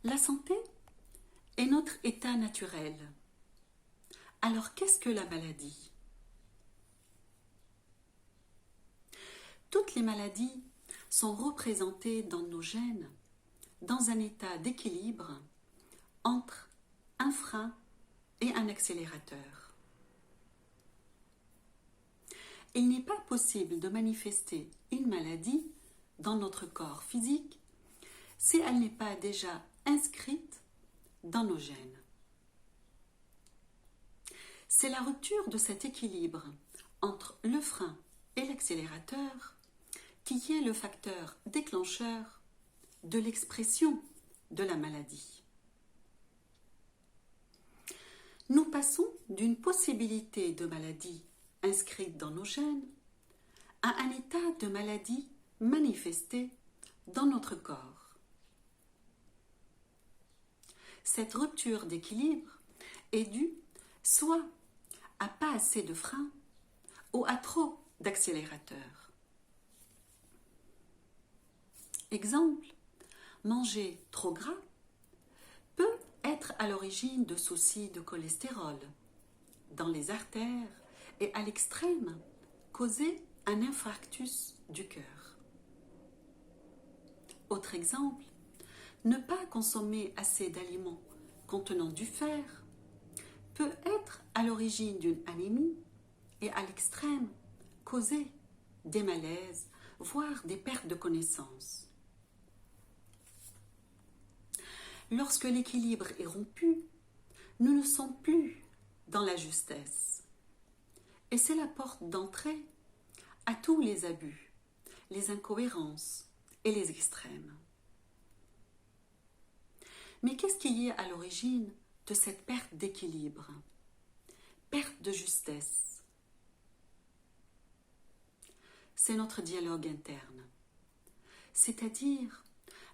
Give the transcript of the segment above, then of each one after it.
La santé est notre état naturel. Alors qu'est-ce que la maladie? Toutes les maladies sont représentées dans nos gènes dans un état d'équilibre entre un frein et un accélérateur. Il n'est pas possible de manifester une maladie dans notre corps physique si elle n'est pas déjà inscrite dans nos gènes. C'est la rupture de cet équilibre entre le frein et l'accélérateur qui est le facteur déclencheur de l'expression de la maladie. Nous passons d'une possibilité de maladie inscrite dans nos gènes à un état de maladie manifesté dans notre corps. Cette rupture d'équilibre est due soit à pas assez de frein ou à trop d'accélérateur. Exemple, manger trop gras peut être à l'origine de soucis de cholestérol dans les artères et à l'extrême causer un infarctus du cœur. Autre exemple, ne pas consommer assez d'aliments contenant du fer peut être à l'origine d'une anémie et à l'extrême causer des malaises, voire des pertes de connaissance. Lorsque l'équilibre est rompu, nous ne sommes plus dans la justesse. Et c'est la porte d'entrée à tous les abus, les incohérences et les extrêmes. Mais qu'est-ce qui est à l'origine de cette perte d'équilibre, perte de justesse? C'est notre dialogue interne, c'est-à-dire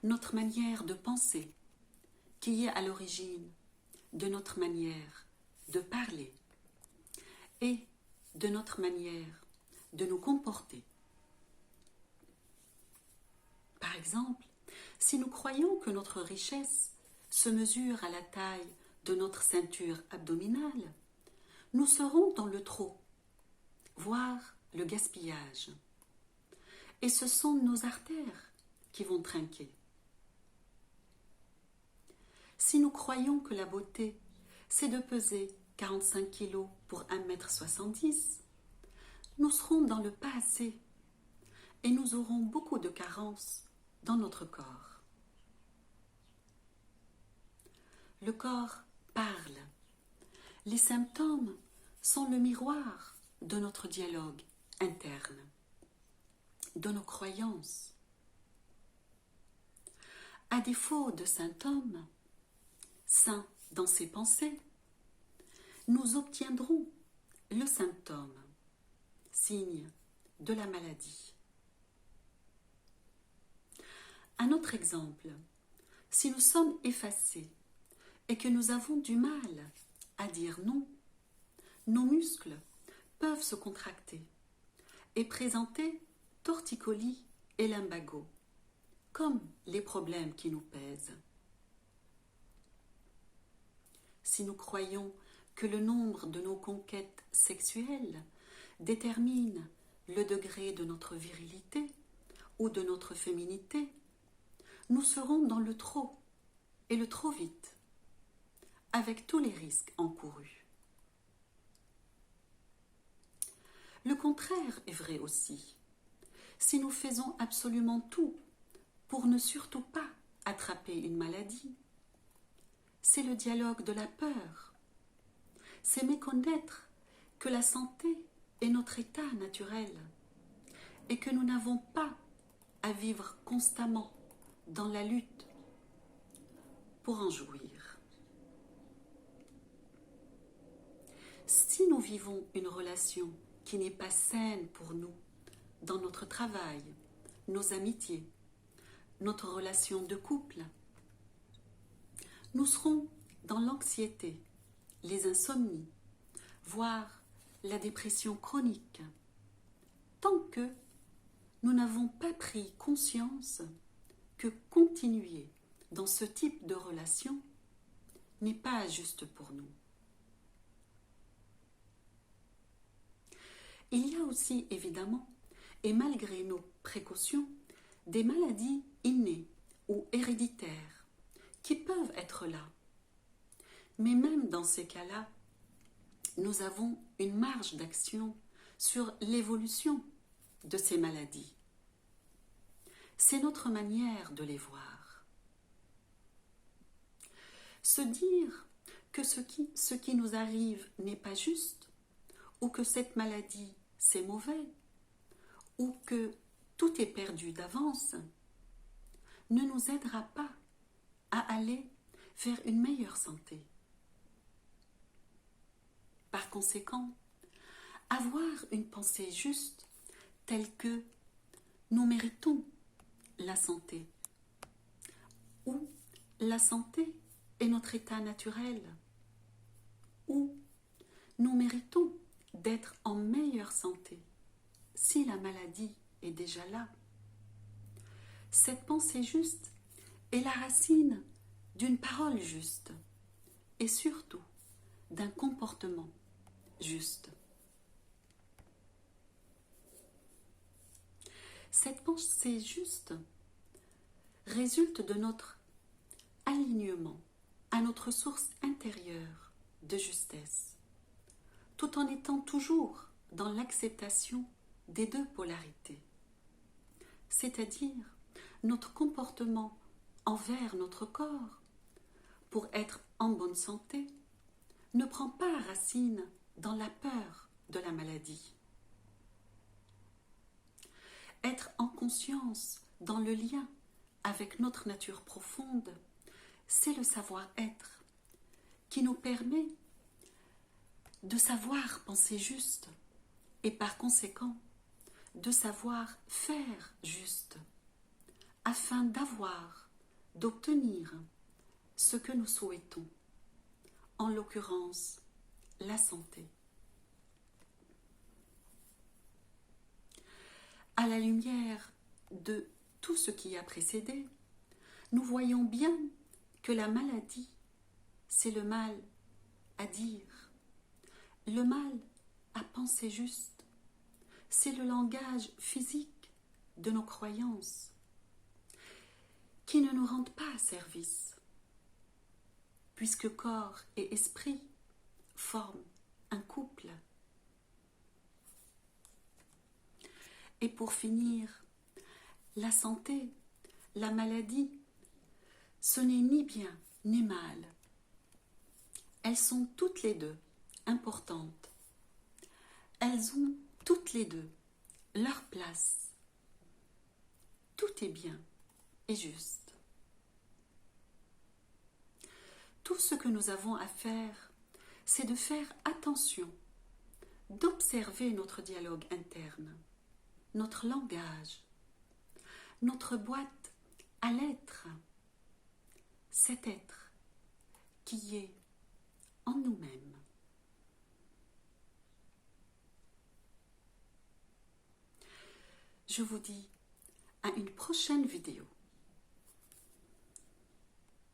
notre manière de penser, qui est à l'origine de notre manière de parler et de notre manière de nous comporter. Par exemple, si nous croyons que notre richesse se mesure à la taille de notre ceinture abdominale, nous serons dans le trop, voire le gaspillage. Et ce sont nos artères qui vont trinquer. Si nous croyons que la beauté, c'est de peser 45 kilos pour 1,70 m, nous serons dans le pas assez et nous aurons beaucoup de carences dans notre corps. Le corps parle. Les symptômes sont le miroir de notre dialogue interne, de nos croyances. À défaut de symptômes, sains dans ses pensées, nous obtiendrons le symptôme, signe de la maladie. Un autre exemple, si nous sommes effacés et que nous avons du mal à dire non, nos muscles peuvent se contracter et présenter torticolis et lumbago, comme les problèmes qui nous pèsent. Si nous croyons que le nombre de nos conquêtes sexuelles détermine le degré de notre virilité ou de notre féminité, nous serons dans le trop et le trop vite, avec tous les risques encourus. Le contraire est vrai aussi. Si nous faisons absolument tout pour ne surtout pas attraper une maladie, c'est le dialogue de la peur. C'est méconnaître que la santé est notre état naturel et que nous n'avons pas à vivre constamment dans la lutte pour en jouir. Si nous vivons une relation qui n'est pas saine pour nous, dans notre travail, nos amitiés, notre relation de couple, nous serons dans l'anxiété, les insomnies, voire la dépression chronique, tant que nous n'avons pas pris conscience que continuer dans ce type de relation n'est pas juste pour nous. Il y a aussi évidemment, et malgré nos précautions, des maladies innées ou héréditaires qui peuvent être là. Mais même dans ces cas-là, nous avons une marge d'action sur l'évolution de ces maladies. C'est notre manière de les voir. Se dire que ce qui nous arrive n'est pas juste, ou que cette maladie c'est mauvais, ou que tout est perdu d'avance, ne nous aidera pas à aller vers une meilleure santé. Par conséquent, avoir une pensée juste telle que nous méritons la santé, ou la santé est notre état naturel, ou nous méritons d'être en meilleure santé si la maladie est déjà là. Cette pensée juste est la racine d'une parole juste et surtout d'un comportement juste. Cette pensée juste résulte de notre alignement à notre source intérieure de justesse, tout en étant toujours dans l'acceptation des deux polarités, c'est-à-dire notre comportement envers notre corps, pour être en bonne santé, ne prend pas racine dans la peur de la maladie. Être en conscience dans le lien avec notre nature profonde, c'est le savoir-être qui nous permet de savoir penser juste et par conséquent de savoir faire juste afin d'obtenir ce que nous souhaitons, en l'occurrence la santé. À la lumière de tout ce qui a précédé, nous voyons bien que la maladie, c'est le mal à dire, le mal à penser juste, c'est le langage physique de nos croyances qui ne nous rendent pas service, puisque corps et esprit forment un couple. Et pour finir, la santé, la maladie, ce n'est ni bien ni mal. Elles sont toutes les deux importantes. Elles ont toutes les deux leur place. Tout est bien et juste. Tout ce que nous avons à faire, c'est de faire attention, d'observer notre dialogue interne, notre langage, notre boîte à lettres, cet être qui est en nous-mêmes. Je vous dis à une prochaine vidéo.